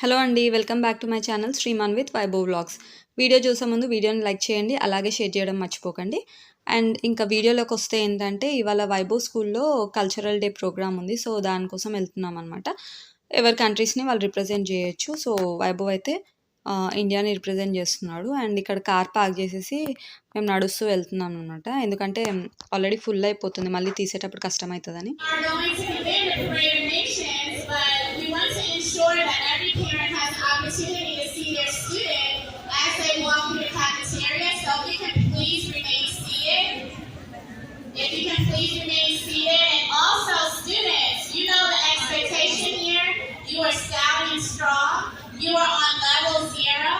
Hello అండి. Welcome back to my channel Shriman with Vaibhav vlogs. Video చూసే ముందు వీడియోని లైక్ చేయండి. అలాగే షేర్ చేయడం మర్చిపోకండి. అండ్ ఇంకా వీడియోలోకొస్తే ఏంటంటే ఇవాళ వైభవ్ స్కూల్‌లో కల్చరల్ డే ప్రోగ్రామ్ ఉంది. సో, దానికోసం వెళ్తున్నామనమాట. ఎవరి కంట్రీస్‌ని వాళ్ళు రిప్రజెంట్ చేయొచ్చు. సో, వైభవ్ అయితే ఇండియాని రిప్రజెంట్ చేస్తున్నాడు. అండ్ ఇక్కడ కార్ పార్క్ చేసేసి మేము నడుస్తూ వెళ్తున్నామనమాట. ఎందుకంటే ఆల్రెడీ ఫుల్ అయిపోతుంది. మళ్ళీ తీసేటప్పుడు కష్టమైతదని. Are going to begin with the Greater Nations, but we want to ensure that every parent has the opportunity to see their student as they walk through the cafeteria. So if you can please remain seated. If you can please remain seated. And also students, you know the expectation here. You are stout and strong. You are on level 0.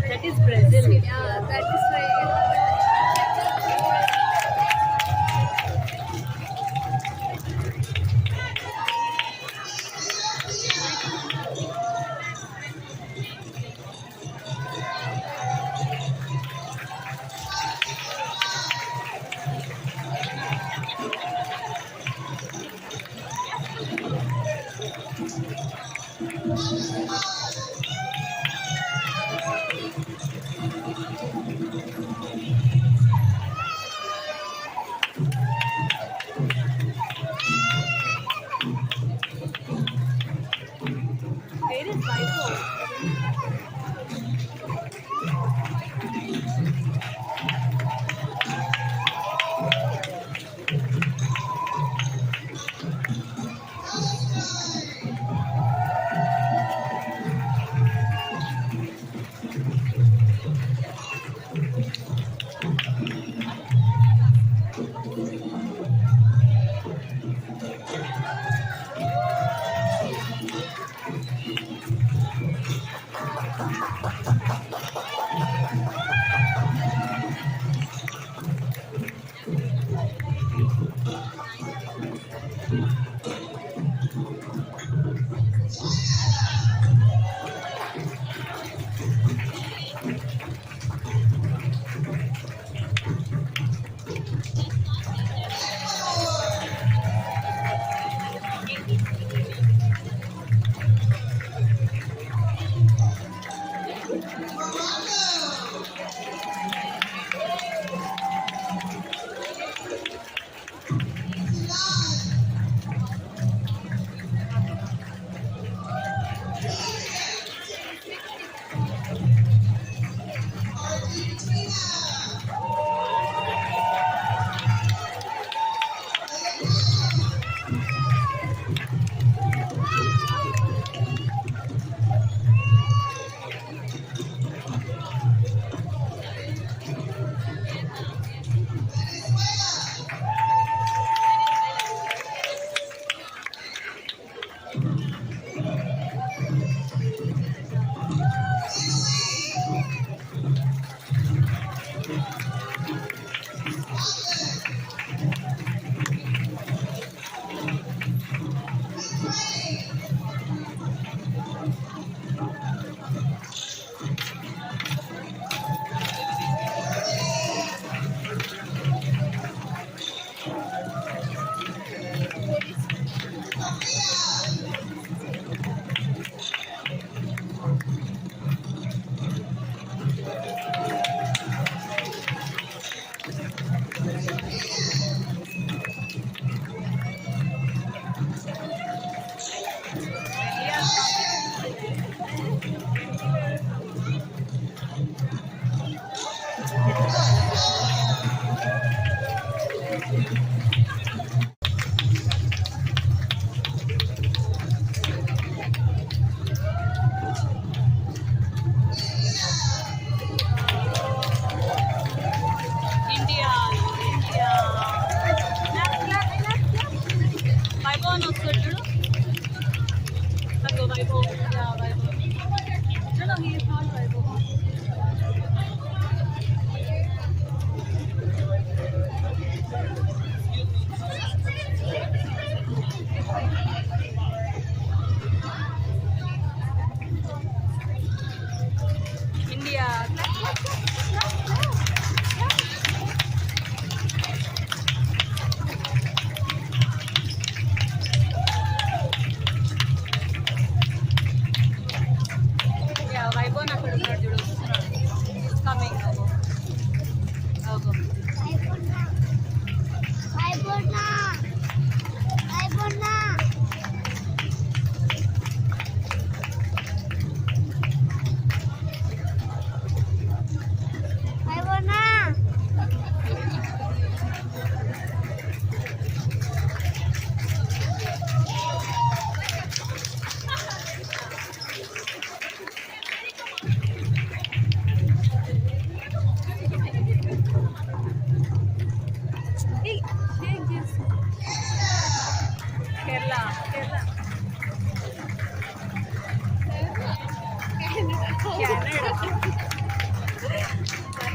That is Brazil. Yeah, that is why. Where is Vaibhav?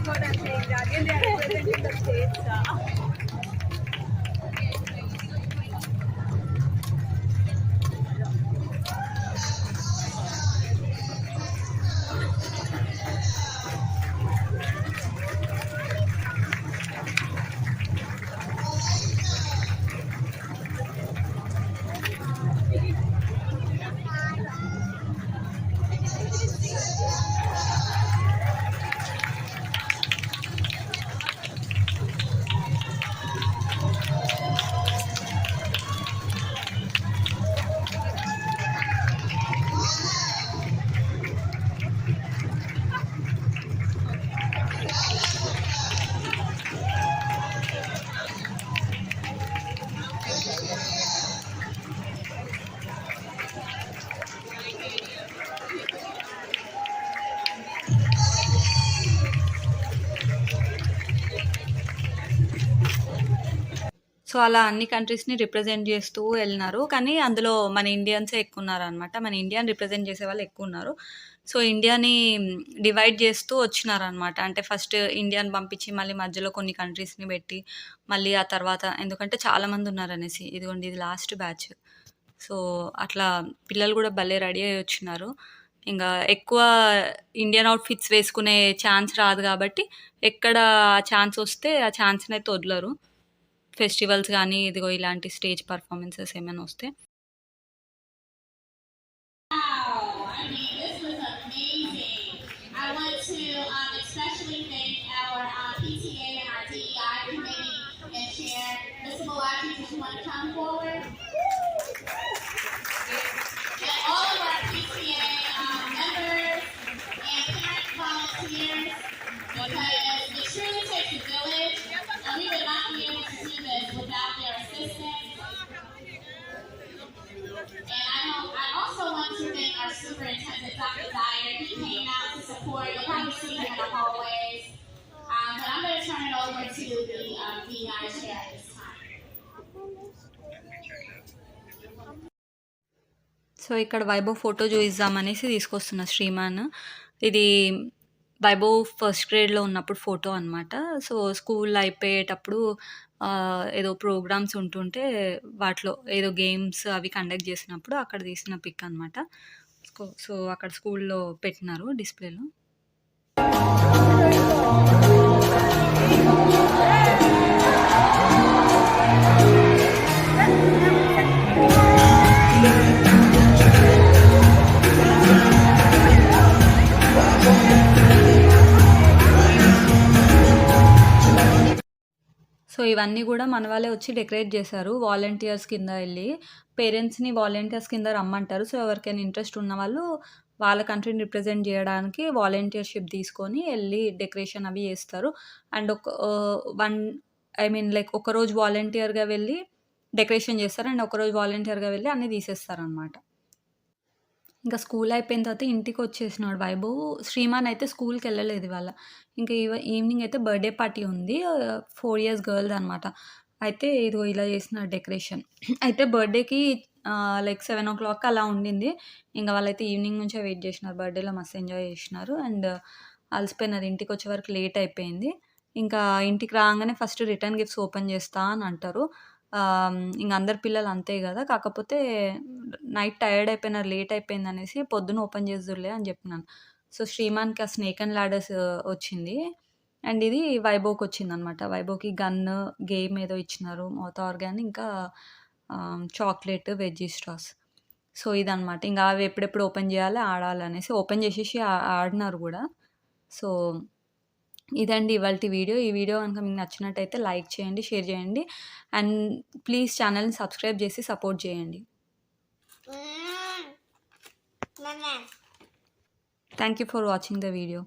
what I'm saying. Again, they are representing the states. So, అలా అన్ని కంట్రీస్‌ని represent చేస్తూ ఎళ్ళినారు. కానీ అందులో మన ఇండియన్సే ఎక్కువున్నారనమాట. మన ఇండియాని represent చేసేవాళ్ళు ఎక్కువున్నారు. So, ఇండియాని డివైడ్ చేస్తూ వచ్చినారనమాట. అంటే ఫస్ట్ ఇండియాని పంపించి మళ్ళీ మధ్యలో కొన్ని కంట్రీస్‌ని పెట్టి, మళ్ళీ ఆ తర్వాత ఎందుకంటే చాలా మందున్నారనేసి. ఇదిగోండి ఇది లాస్ట్ బ్యాచ్. సో, అట్లా పిల్లలు గూడా భలే రెడీ అయ్యి వచ్చినారు. ఇంగా ఎక్కువ ఇండియన్ అవుట్‌ఫిట్స్ వేసుకునే ఛాన్స్ రాదు గాబట్టి, ఎక్కడ ఆ ఛాన్సొస్తే ఆ ఛాన్స్‌నైతే వదలరు. ఫెస్టివల్స్ గానీ, ఇదిగో ఇలాంటి స్టేజ్ పెర్ఫార్మన్సెస్ ఏమైనా వస్తే. Wow, I mean, this was amazing. I want to especially thank our PTA and our DEI committee and Chair. Mr. Malaki, did you want to come forward? And all of our PTA members and parent volunteers, because it truly takes a village, and we would not be able to do this without their assistance. And I also want to thank our superintendent, Dr. Dyer. He came out to support. You'll probably see him in the hallways. But I'm going to turn it over to the DEI chair at this time. So, ఇక్కడ Vaibhav photo చూయిద్దామనేసి తీసుకొస్తున్నా Shriman. ఇది Vaibhav first గ్రేడ్‌లో ఉన్నప్పుడు photo అనమాట. So, school అయిపోయేటప్పుడు ఏదో programmes ఉంటుంటే వాటిలో ఏదో games అవి conduct చేసినప్పుడు అక్కడ తీసిన పిక్ అనమాట. సో, అక్కడ స్కూల్‌లో పెట్టినారు డిస్‌ప్లేలో. సో, ఇవన్నీ గూడా మన వాళ్ళే వచ్చి డెకరేట్ చేశారు. వాలంటీర్స్ కింద ఎళ్లి, పేరెంట్స్‌ని వాలంటీర్స్ కింద రమ్మంటారు. సో, ఎవరికైనా ఇంట్రెస్ట్ ఉన్నవాళ్ళు వాళ్ళ కంట్రీని రిప్రజెంట్ జేయడానికి వాలంటీర్‌షిప్ తీసుకొని ఎళ్లి డెకరేషన్ అవి చేస్తారు. అండ్ ఒకరోజు వాలంటీర్‌గా వెళ్లి డెకరేషన్ చేస్తారు. అండ్ ఒకరోజు వాలంటీర్‌గా వెళ్లి అన్నీ తీసేస్తారనమాట. ఇంకా స్కూల్ అయిపోయిన తర్వాత ఇంటికొచ్చేసినాడు వైభవ్. శ్రీమాన్ అయితే స్కూల్‌కెళ్ళలేదు ఇవాళ. ఇంకా ఈవినింగ్ అయితే బర్త్‌డే పార్టీ ఉంది. 4 ఇయర్స్ గర్ల్‌దనమాట. అయితే ఇదిగో ఇలా చేసినాడు డెకరేషన్. అయితే బర్త్‌డేకి 7:00 అలా ఉండింది. ఇంక వాళ్ళైతే ఈవినింగ్ నుంచే వెయిట్ చేసినారు. బర్త్‌డేలో మస్తు ఎంజాయ్ చేసినారు. అండ్ అలసిపోయినారు. ఇంటికొచ్చే వరకు లేట్ అయిపోయింది. ఇంకా ఇంటికి రాంగానే ఫస్ట్ రిటర్న్ గిఫ్ట్స్ ఓపెన్ చేస్తా అని అంటారు. ఇంక అందరి పిల్లలు అంతే గదా! కాకపోతే నైట్ టయర్డ్ అయిపోయినారు, లేట్ అయిపోయిందనేసి పొద్దున ఓపెన్ చేద్దురులే అని చెప్పినాను. సో, శ్రీమాన్‌కి ఆ స్నేక్ అండ్ లాడర్స్ వచ్చింది. అండ్ ఇది వైభవ్‌కొచ్చిందనమాట. వైభవ్‌కి గన్ను, గేమ్ ఏదో ఇచ్చినారు. మౌత్ ఆర్గాన్ ఇంకా చాక్లేట్, వెజ్జీ స్ట్రాస్. సో, ఇదనమాట. ఇంక అవి ఎప్పుడెప్పుడు ఓపెన్ చేయాలి, ఆడాలనేసి ఓపెన్ చేసేసి ఆడినారు గూడా. సో, ఇదండి ఇవాల్టి వీడియో. ఈ వీడియో గనుక మీకు నచ్చినట్టయితే లైక్ చేయండి, షేర్ చేయండి. అండ్ ప్లీజ్ ఛానల్‌ని సబ్స్క్రైబ్ చేసి సపోర్ట్ చేయండి. Thank you for watching the video.